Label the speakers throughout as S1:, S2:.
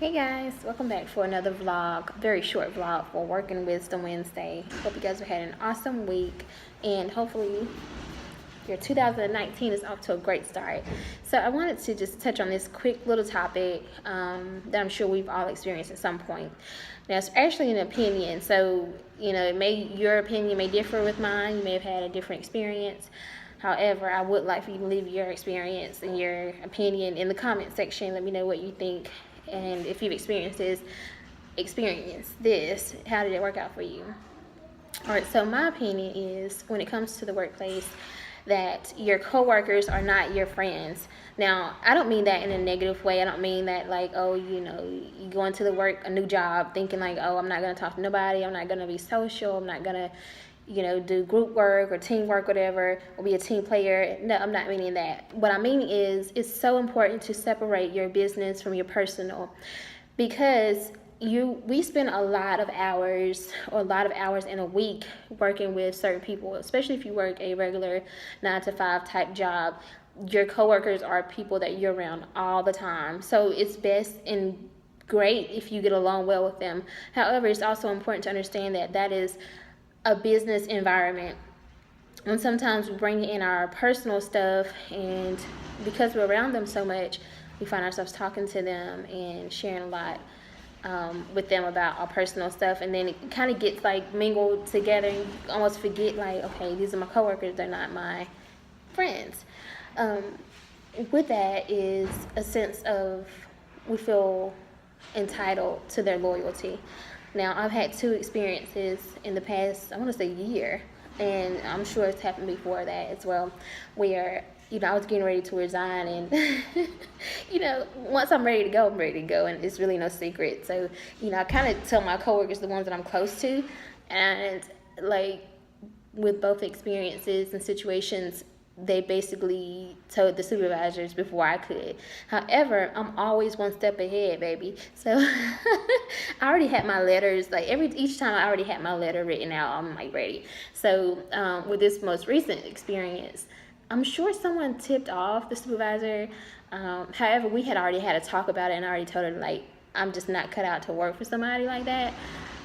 S1: Hey guys, welcome back for another vlog, very short vlog for Working Wisdom Wednesday. Hope you guys have had an awesome week and hopefully your 2019 is off to a great start. So I wanted to just touch on this quick little topic that I'm sure we've all experienced at some point. Now it's actually an opinion, so your opinion may differ with mine. You may have had a different experience. However, I would like for you to leave your experience and your opinion in the comment section. Let me know what you think. And if you've experienced this, how did it work out for you? All right, so my opinion is when it comes to the workplace that your coworkers are not your friends. Now, I don't mean that in a negative way. I don't mean that like, you go into the work, a new job, thinking like, I'm not going to talk to nobody. I'm not going to be social. I'm not going to do group work or teamwork, whatever, or be a team player. No, I'm not meaning that. What I mean is it's so important to separate your business from your personal, because we spend a lot of hours in a week working with certain people, especially if you work a regular 9-to-5 type job. Your coworkers are people that you're around all the time. So it's best and great if you get along well with them. However, it's also important to understand that is a business environment, and sometimes we bring in our personal stuff, and because we're around them so much, we find ourselves talking to them and sharing a lot with them about our personal stuff, and then it kind of gets like mingled together, and you almost forget like, okay, these are my coworkers, they're not my friends. With that is a sense of we feel entitled to their loyalty. Now, I've had 2 experiences in the past, I want to say year, and I'm sure it's happened before that as well, where, I was getting ready to resign, and, once I'm ready to go, I'm ready to go, and it's really no secret. So, I kind of tell my coworkers, the ones that I'm close to, and, like, with both experiences and situations, they basically told the supervisors before I could. However, I'm always one step ahead, baby. So I already had my letters, like each time I already had my letter written out. I'm like ready. So with this most recent experience, I'm sure someone tipped off the supervisor. However, we had already had a talk about it, and I already told her like I'm just not cut out to work for somebody like that.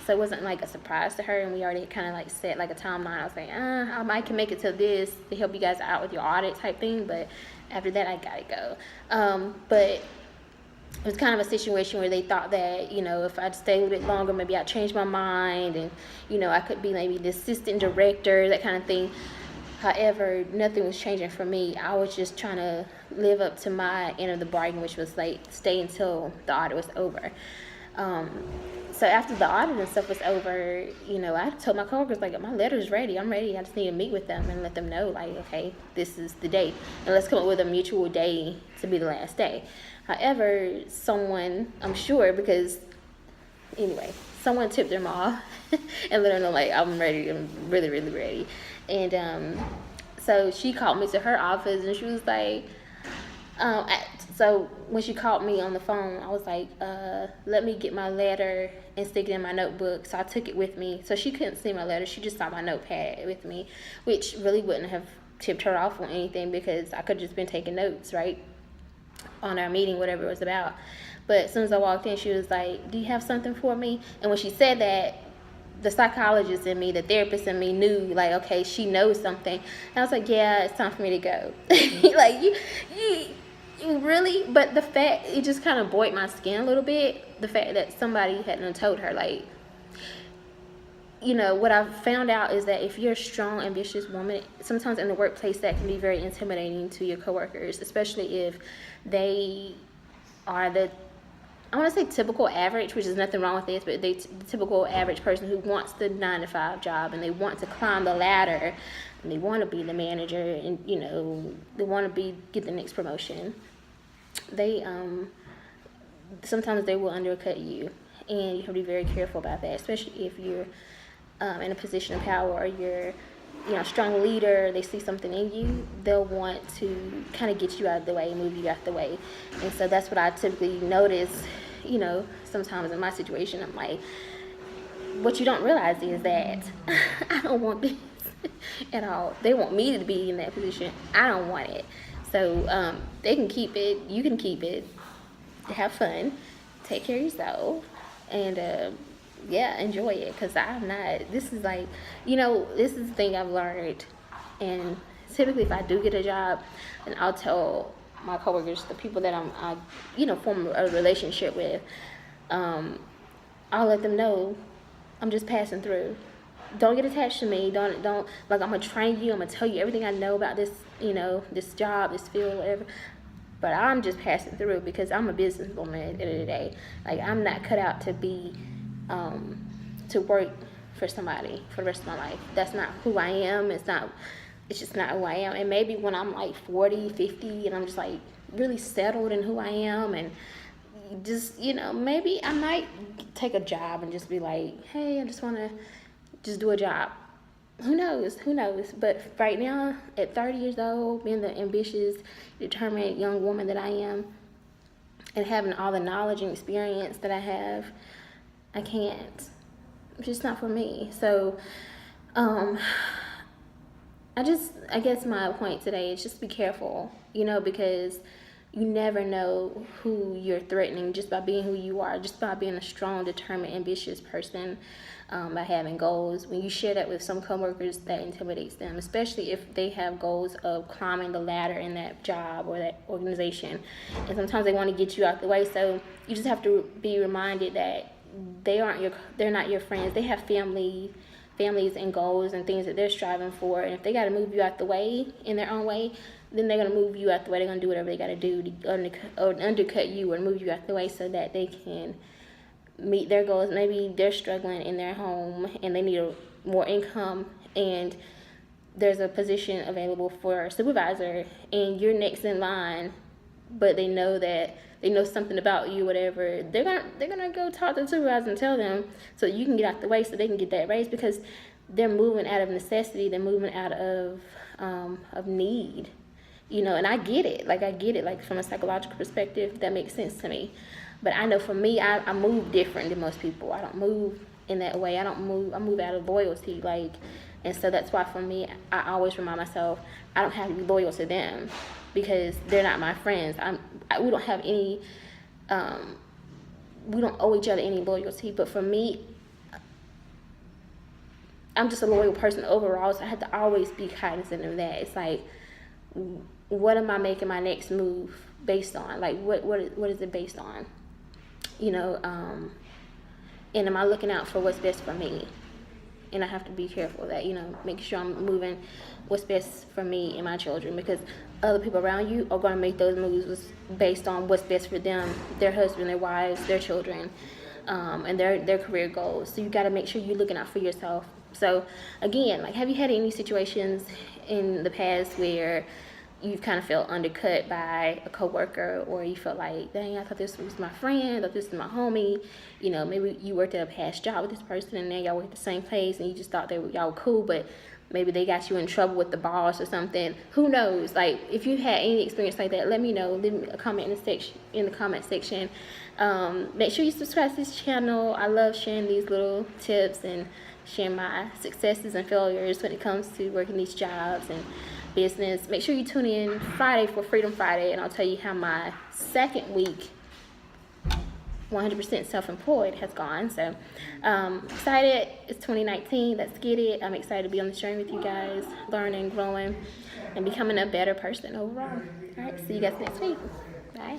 S1: So it wasn't like a surprise to her, and we already kind of like set like a timeline. I was like, I can make it to this to help you guys out with your audit type thing, but after that I gotta go. But it was kind of a situation where they thought that, if I'd stay a little bit longer, maybe I'd change my mind, and, I could be maybe the assistant director, that kind of thing. However, nothing was changing for me. I was just trying to live up to my end of the bargain, which was like stay until the audit was over. So after the audit and stuff was over, I told my coworkers, like, my letter's ready. I'm ready. I just need to meet with them and let them know, like, okay, this is the date. And let's come up with a mutual day to be the last day. However, someone, I'm sure, because, anyway, someone tipped them off and let them know, like, I'm ready. I'm really, really ready. And so she called me to her office, and she was like, so when she called me on the phone, I was like, let me get my letter and stick it in my notebook. So I took it with me. So she couldn't see my letter. She just saw my notepad with me, which really wouldn't have tipped her off on anything, because I could have just been taking notes, right, on our meeting, whatever it was about. But as soon as I walked in, she was like, do you have something for me? And when she said that, the psychologist in me, the therapist in me knew, like, okay, she knows something. And I was like, yeah, it's time for me to go. Like, you really, but the fact, it just kind of boiled my skin a little bit, the fact that somebody hadn't told her, like, what I've found out is that if you're a strong, ambitious woman, sometimes in the workplace that can be very intimidating to your coworkers, especially if they are I want to say typical average, which is nothing wrong with this, but the typical average person who wants the 9-to-5 job, and they want to climb the ladder, and they want to be the manager, and they want to get the next promotion. They sometimes they will undercut you, and you have to be very careful about that, especially if you're in a position of power, or you're a strong leader. They see something in you, they'll want to kind of get you out of the way, move you out of the way. And so that's what I typically notice, sometimes in my situation. I'm like, what you don't realize is that I don't want this at all. They want me to be in that position. I don't want it. So they can keep it, you can keep it, have fun, take care of yourself, and yeah, enjoy it. Because I'm not, this is like, this is the thing I've learned. And typically if I do get a job, and I'll tell my coworkers, the people that I form a relationship with, I'll let them know I'm just passing through. Don't get attached to me. Don't like, I'm gonna train you. I'm gonna tell you everything I know about this, this job, this field, whatever. But I'm just passing through because I'm a businesswoman at the end of the day. Like, I'm not cut out to be, to work for somebody for the rest of my life. That's not who I am. It's just not who I am. And maybe when I'm like 40, 50, and I'm just like really settled in who I am, and just, maybe I might take a job and just be like, hey, I just want to just do a job. Who knows? But right now, at 30 years old, being the ambitious, determined young woman that I am, and having all the knowledge and experience that I have, I can't. It's just not for me. So, I guess my point today is just be careful, because you never know who you're threatening just by being who you are, just by being a strong, determined, ambitious person, by having goals. When you share that with some coworkers, that intimidates them, especially if they have goals of climbing the ladder in that job or that organization. And sometimes they want to get you out the way. So you just have to be reminded that they're not your friends. They have families and goals and things that they're striving for. And if they got to move you out the way in their own way, then they're going to move you out the way. They're going to do whatever they got to do to undercut you or move you out the way so that they can meet their goals. Maybe they're struggling in their home and they need more income, and there's a position available for a supervisor, and you're next in line, but they know something about you, whatever. They're gonna go talk to the supervisor and tell them so you can get out the way so they can get that raise, because they're moving out of necessity. They're moving out of need. And I get it. Like from a psychological perspective, that makes sense to me. But I know for me, I move different than most people. I don't move in that way. I move out of loyalty. And so that's why for me, I always remind myself, I don't have to be loyal to them because they're not my friends. We don't have any, we don't owe each other any loyalty. But for me, I'm just a loyal person overall, so I have to always be cognizant of that. It's like, what am I making my next move based on? Like, what is it based on? And am I looking out for what's best for me? And I have to be careful of that, make sure I'm moving what's best for me and my children, because other people around you are going to make those moves based on what's best for them, their husband, their wives, their children, and their career goals. So you got to make sure you're looking out for yourself. So again, like, have you had any situations in the past where you've kind of felt undercut by a coworker, or you felt like, dang, I thought this was my friend, I thought this was my homie, maybe you worked at a past job with this person and now y'all work at the same place and you just thought y'all were cool, but maybe they got you in trouble with the boss or something. Who knows? Like, if you had any experience like that, let me know. Leave me a comment in the comment section. Make sure you subscribe to this channel. I love sharing these little tips and sharing my successes and failures when it comes to working these jobs and business. Make sure you tune in Friday for Freedom Friday, and I'll tell you how my second week 100% self-employed has gone. So excited. It's 2019. Let's get it. I'm excited to be on this journey with you guys, learning, growing, and becoming a better person overall. All right, see you guys next week. Bye.